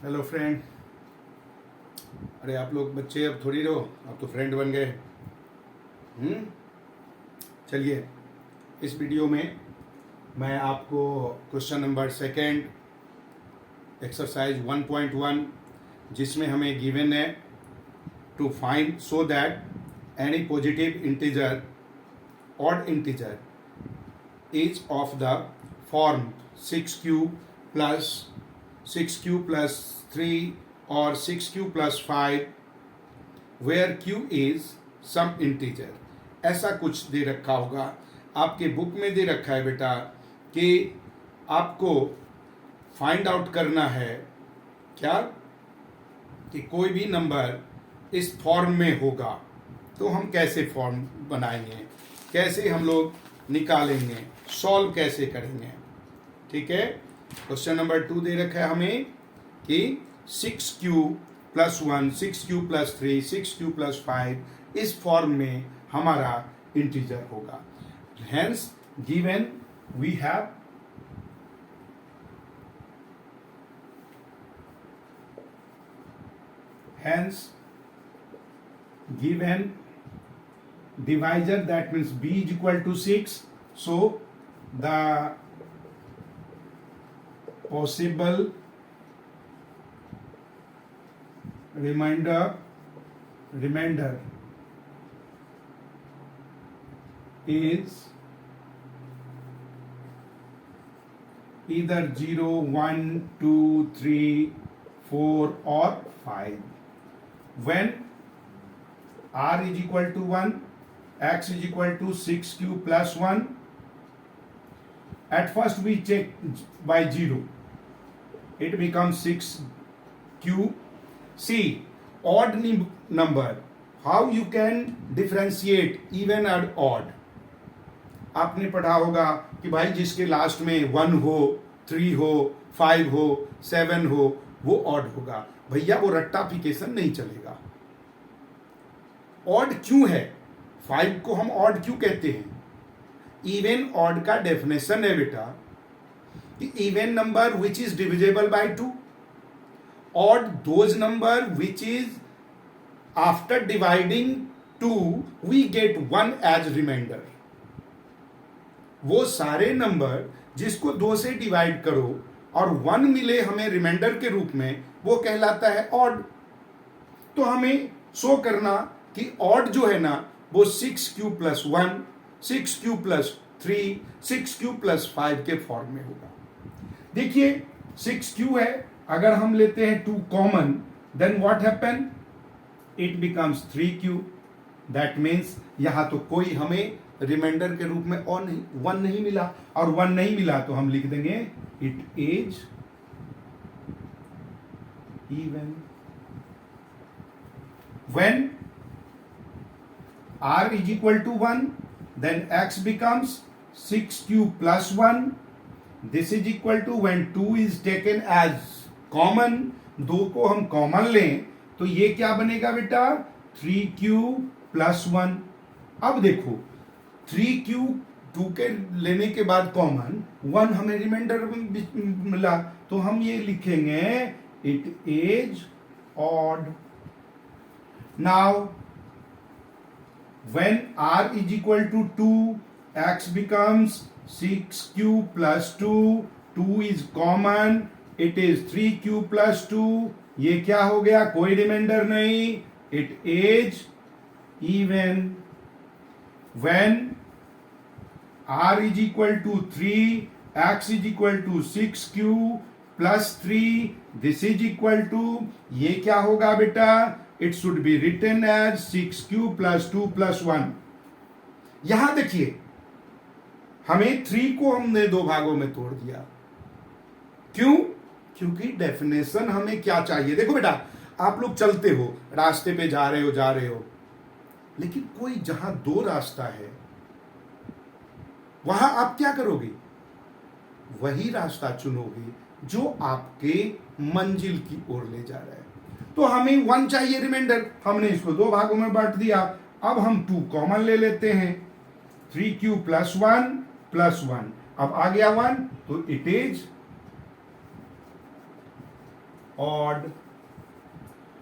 Hello friend. अरे आप लोग बच्चे अब थोड़ी रहो, अब तो फ्रेंड बन गए। चलिए, इस वीडियो में मैं आपको क्वेश्चन नंबर सेकेंड एक्सरसाइज 1.1 जिसमें हमें गिवन है to find so that any positive integer odd integer is of the form 6q plus 6q plus 3 or 6q plus 5 where q is some integer। ऐसा कुछ दे रखा होगा, आपके बुक में दे रखा है बेटा कि आपको फाइंड आउट करना है क्या कि कोई भी नंबर इस फॉर्म में होगा। तो हम कैसे फॉर्म बनाएंगे, कैसे हम लोग निकालेंगे, सॉल्व कैसे करेंगे। ठीक है, क्वेश्चन नंबर 2 दे रखा है हमें कि 6q plus 1 6q plus 3 6q plus 5 इस फॉर्म में हमारा इंटीजर होगा। Hence given we have hence given divisor, that means b is equal to 6, so the possible remainder is either 0 1 2 3 4 or 5 when r is equal to 1, x is equal to 6q plus 1. At first we check by 0, it becomes 6q. See, odd number, how you can differentiate even and odd। आपने पढ़ा होगा कि भाई जिसके last में 1 हो, 3 हो, 5 हो, 7 हो, वो ऑड होगा। भैया वो रट्टाफिकेशन नहीं चलेगा। ऑड क्यों है, 5 को हम ऑड क्यों कहते हैं? इवन ऑड का डेफिनेशन है बेटा कि even number which is divisible by 2, odd those number which is after dividing 2 we get 1 as remainder. वो सारे नंबर जिसको 2 से डिवाइड करो और 1 मिले हमें रिमाइंडर के रूप में, वो कहलाता है ऑड। तो हमें शो करना कि ऑड जो है ना वो 6q plus 1 6q plus 3 6q plus 5 के फॉर्म में होगा। देखिए 6q है, अगर हम लेते हैं 2 common then what happen, it becomes 3q। That means यहां तो कोई हमें रिमाइंडर के रूप में और नहीं 1 नहीं मिला, और 1 नहीं मिला तो हम लिख देंगे it is even when r is equal to 1 then x becomes 6q plus 1। this is equal to when 2 is taken as common, 2 को हम कॉमन लें तो ये क्या बनेगा बेटा 3q plus 1। अब देखो 3q 2 के लेने के बाद कॉमन 1 हमें रिमाइंडर मिला, तो हम ये लिखेंगे it is odd। now when r is equal to 2 x becomes 6q plus 2 2 is common, it is 3q plus 2। ये क्या हो गया, कोई रिमाइंडर नहीं, it is even when r is equal to 3 x is equal to 6q plus 3 this is equal to, ये क्या होगा बेटा, it should be written as 6q plus 2 plus 1। यहां देखिए हमें 3 को हमने 2 भागों में तोड़ दिया। क्यों? क्योंकि डेफिनेशन हमें क्या चाहिए। देखो बेटा, आप लोग चलते हो, रास्ते पे जा रहे हो, लेकिन कोई जहां 2 रास्ता है वहां आप क्या करोगे, वही रास्ता चुनोगे जो आपके मंजिल की ओर ले जा रहा है। तो हमें 1 चाहिए रिमाइंडर, हमने इसको 2 भागों में बांट दिया। अब हम 2 कॉमन ले लेते हैं, 3q प्लस 1 प्लस 1, अब आ गया 1 तो it is odd.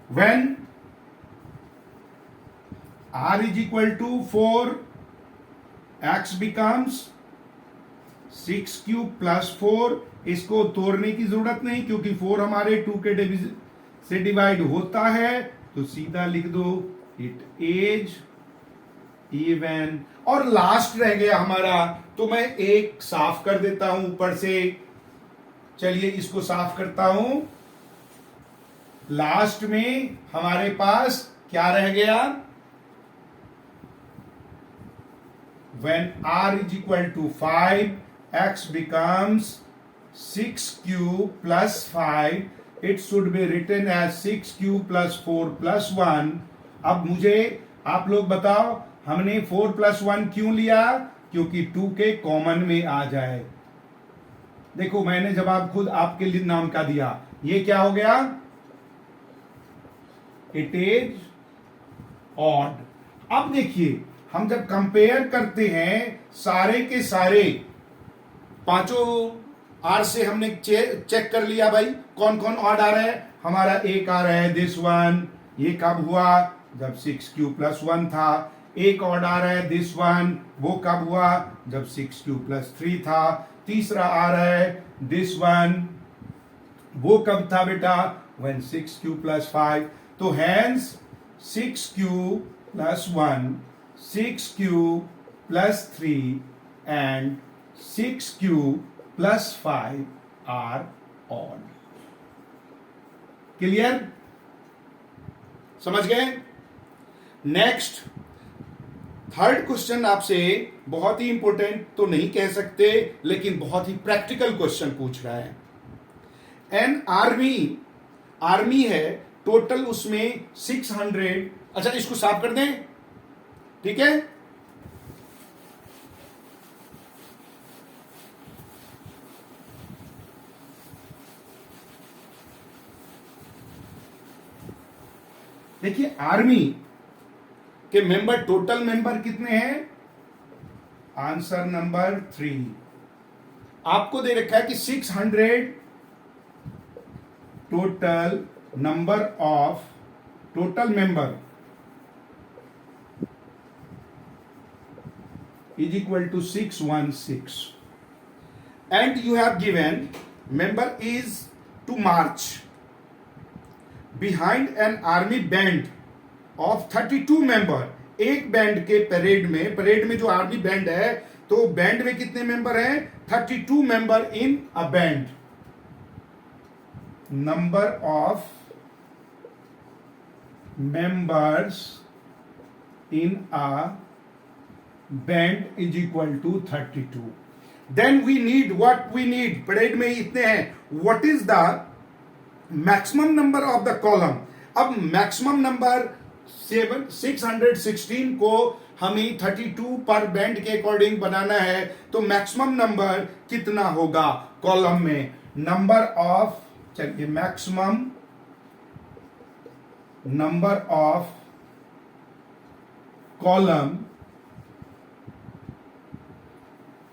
When r is equal to 4, x becomes 6 cube plus 4. इसको तोड़ने की जरूरत नहीं क्योंकि 4 हमारे 2 के से डिवाइड होता है, तो सीधा लिख दो इट इज इवन. और लास्ट रह गया हमारा, तो मैं एक साफ कर देता हूं ऊपर से. चलिए इसको साफ करता हूं. लास्ट में हमारे पास क्या रह गया? When r is equal to 5, x becomes 6 cube plus 5. It should be written as 6 cube plus 4 plus 1. अब मुझे आप लोग बताओ, हमने 4 plus 1 क्यों लिया? क्योंकि 2 के कॉमन में आ जाए. देखो मैंने जवाब खुद आपके लिए नाम का दिया. ये क्या हो गया? It is odd. अब देखिए, हम जब कंपेयर करते हैं सारे के सारे पांचों आर से, हमने चेक कर लिया भाई कौन कौन ऑड आ रहा है. हमारा एक आ रहा है दिस वन. ये कब हुआ? जब 6 क्यूब प्लस 1 था. एक ऑड आ रहा है दिस वन. वो कब हुआ? जब 6 क्यूब प्लस 3 था. तीसरा आ रहा है दिस वन. वो कब था बेटा? when 6 cube plus 5. तो hence 6 cube plus 1, 6 cube plus 3 and 6 cube plus 5 are odd. Clear? समझ गए? नेक्स्ट थर्ड क्वेश्चन आपसे बहुत ही इंपॉर्टेंट तो नहीं कह सकते, लेकिन बहुत ही प्रैक्टिकल क्वेश्चन पूछ रहा है. एन आर्मी है, टोटल उसमें 600. अच्छा इसको साफ कर दें, ठीक है? देखिए आर्मी के मेंबर, टोटल मेंबर कितने हैं? Answer number 3. आपको दे रखा है कि 600 total number of total member is equal to 616, and you have given member is to march behind an army band of 32 member. एक बैंड के परेड में जो आर्मी बैंड है, तो बैंड में कितने मेंबर हैं? 32 member in a band. Number of members in a band is equal to 32. Then we need what we need. Parade में इतने हैं. What is the maximum number of the column? अब maximum number 616 को हमें 32 पर band के according बनाना है, तो मैक्सिमम नंबर कितना होगा कॉलम में? नंबर ऑफ, चलिए maximum number of column,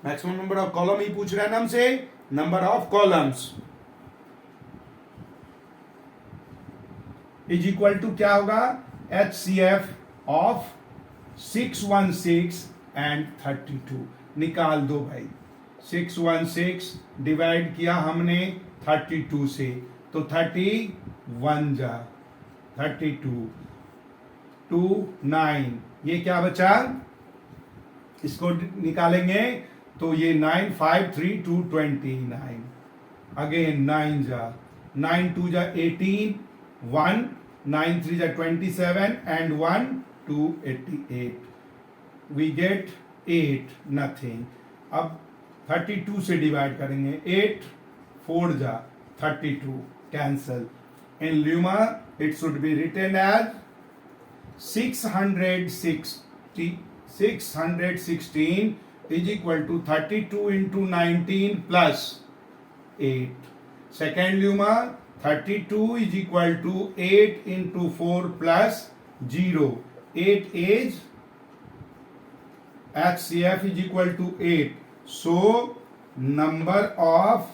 maximum number of column ही पूछ रहा है नाम से. Number of columns is equal to क्या होगा? HCF of 616 and 32. निकाल दो भाई. 616 डिवाइड किया हमने 32 से, तो 31 जा 32 2 9. ये क्या बचा? इसको निकालेंगे तो ये 9 5 3 2 29. अगेन 9 जा 9 2 जा 18 1 9 3 जा 27 and 1 2 88. We get 8 nothing. अब 32 से डिवाइड करेंगे. 8 4 जा 32 cancel. In Luma it should be written as 616 is equal to 32 into 19 plus 8. Second Luma, 32 is equal to 8 into 4 plus 0. 8 is HCF is equal to 8. So number of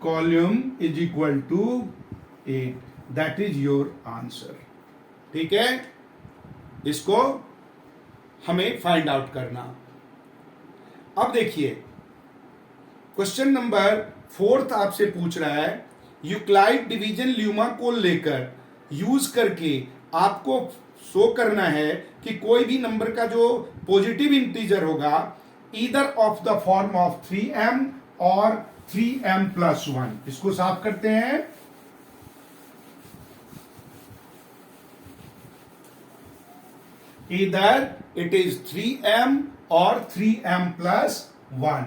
column is equal to 8। That is your answer. ठीक है, इसको हमें find out करना। अब देखिए question number 4 आपसे पूछ रहा है यूक्लाइड डिवीजन ल्यूमा को लेकर यूज करके आपको शो करना है कि कोई भी नंबर का जो पॉजिटिव इंटीजर होगा either of the form of 3m और 3m+1। इसको साफ करते हैं। ईदर इट इज 3m और 3m+1।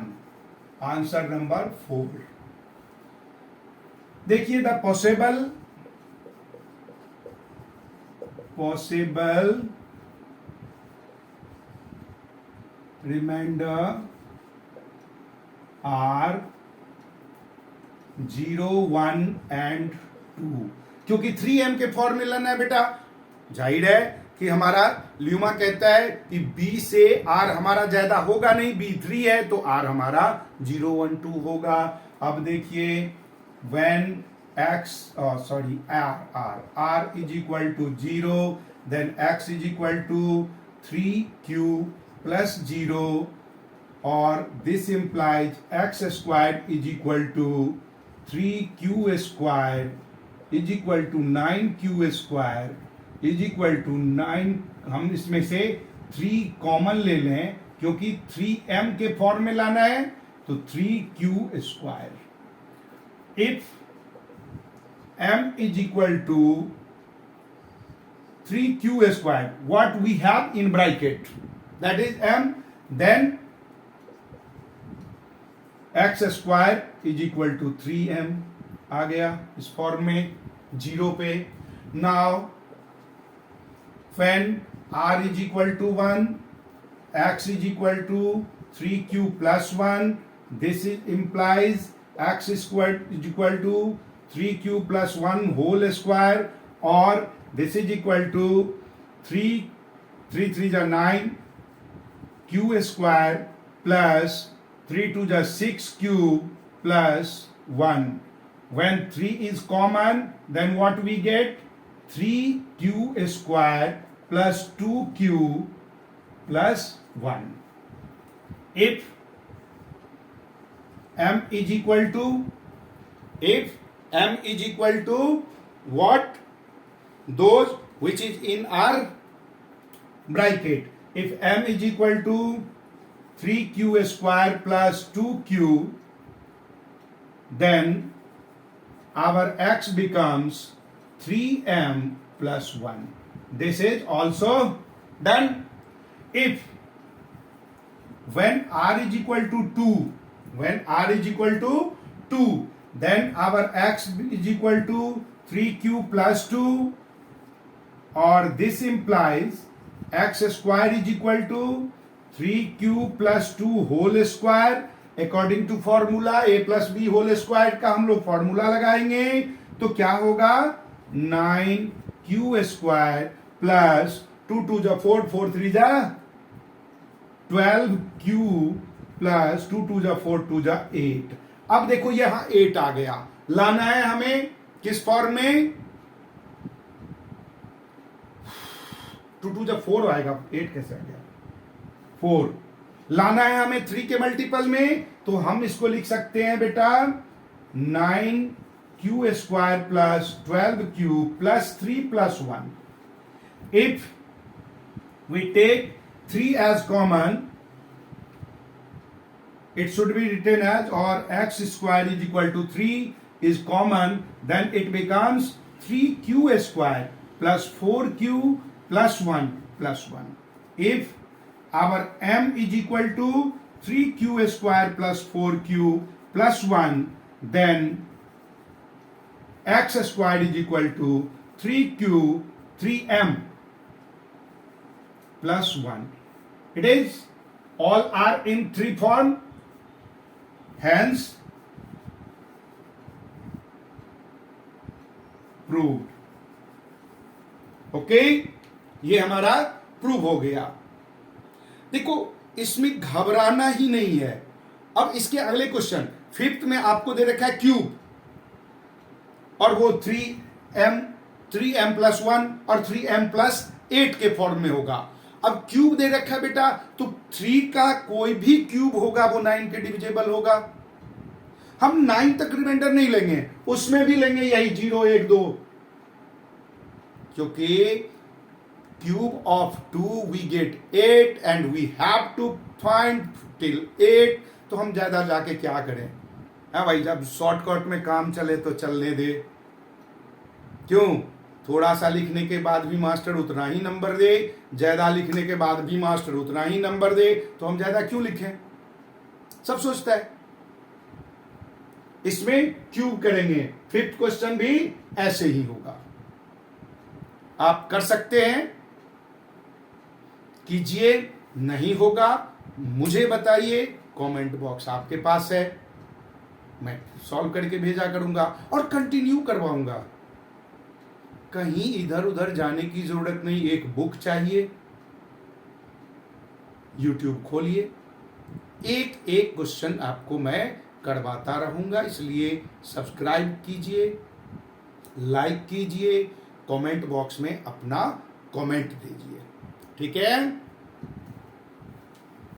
Answer number 4। देखिए the possible remainder are 0, 1 and 2। क्योंकि 3m के फॉर्मूला है बेटा, जाहिर है कि हमारा ल्यूमा कहता है कि b से r हमारा ज्यादा होगा नहीं, b 3 है तो r हमारा 0, 1, 2 होगा। अब देखिए when r is equal to 0 then x is equal to 3q plus 0 or this implies x squared is equal to 3q squared is equal to 9q square is equal to 9। हम इसमें से 3 common ले लें क्योंकि 3m के form में लाना है तो 3q square. If m is equal to 3q square, what we have in bracket, that is m, then x square is equal to 3m आ गया इस फॉर्म में 0 पे। Now when r is equal to 1, x is equal to 3q plus 1, this implies x squared is equal to 3q plus 1 whole square, or this is equal to 3 3 are 9 q square plus 3 2 are 6q plus 1। When 3 is common, then what we get? 3q square plus 2q plus 1। If m is equal to what? Those which is in our bracket. If m is equal to 3q square plus 2q, then our x becomes 3m plus 1. This is also done. If when r is equal to 2, then our x is equal to 3q plus 2, or this implies x square is equal to 3q plus 2 whole square। According to formula a plus B whole square का हम लोग formula लगाएंगे तो क्या होगा 9q square plus 2 2 जा 4 4 3 जा 12q plus 2 2 जा 4 2 जा 8। अब देखो यहां 8 आ गया, लाना है हमें किस फॉर्म में? 2 2 जा 4 आएगा, 8 कैसे आ गया? 4 लाना है हमें 3 के मल्टीपल में, तो हम इसको लिख सकते हैं बेटा 9q square plus 12q plus 3 plus 1। If we take 3 as common, it should be written as, or x square is equal to 3 is common, then it becomes 3q square plus 4q plus 1 plus 1। If our m is equal to 3q square plus 4q plus 1, then x square is equal to 3m plus 1। It is all are in 3 form, hence proved। Okay, ये हमारा prove हो गया। देखो इसमें घबराना ही नहीं है। अब इसके अगले क्वेश्चन 5th में आपको दे रखा है क्यूब। और वो 3m+1 और 3m+8 के फॉर्म में होगा। अब क्यूब दे रखा है बेटा, तो 3 का कोई भी क्यूब होगा वो 9 के डिविजिबल होगा। हम 9 तक रिमाइंडर नहीं लेंगे, उसमें भी लेंगे यही 0 1 2, क्योंकि cube of 2 we get 8 and we have to find till 8। तो हम ज्यादा जाके क्या करें? हाँ भाई, जब शॉर्टकट में काम चले तो चलने दे। क्यों? थोड़ा सा लिखने के बाद भी मास्टर उतना ही नंबर दे, ज्यादा लिखने के बाद भी मास्टर उतना ही नंबर दे, तो हम ज्यादा क्यों लिखें? सब सोचता है। इसमें क्यूब करेंगे, 5th क्वेश्चन भी ऐसे ही होगा। आप कर सकते हैं, कीजिए। नहीं होगा मुझे बताइए, कमेंट बॉक्स आपके पास है, मैं सॉल्व करके भेजा करूंगा और कंटिन्यू करवाऊंगा। कहीं इधर उधर जाने की जरूरत नहीं। एक बुक चाहिए, YouTube खोलिए, एक एक क्वेश्चन आपको मैं करवाता रहूंगा। इसलिए सब्सक्राइब कीजिए, लाइक कीजिए, कमेंट बॉक्स में अपना कमेंट दीजिए। ठीक है?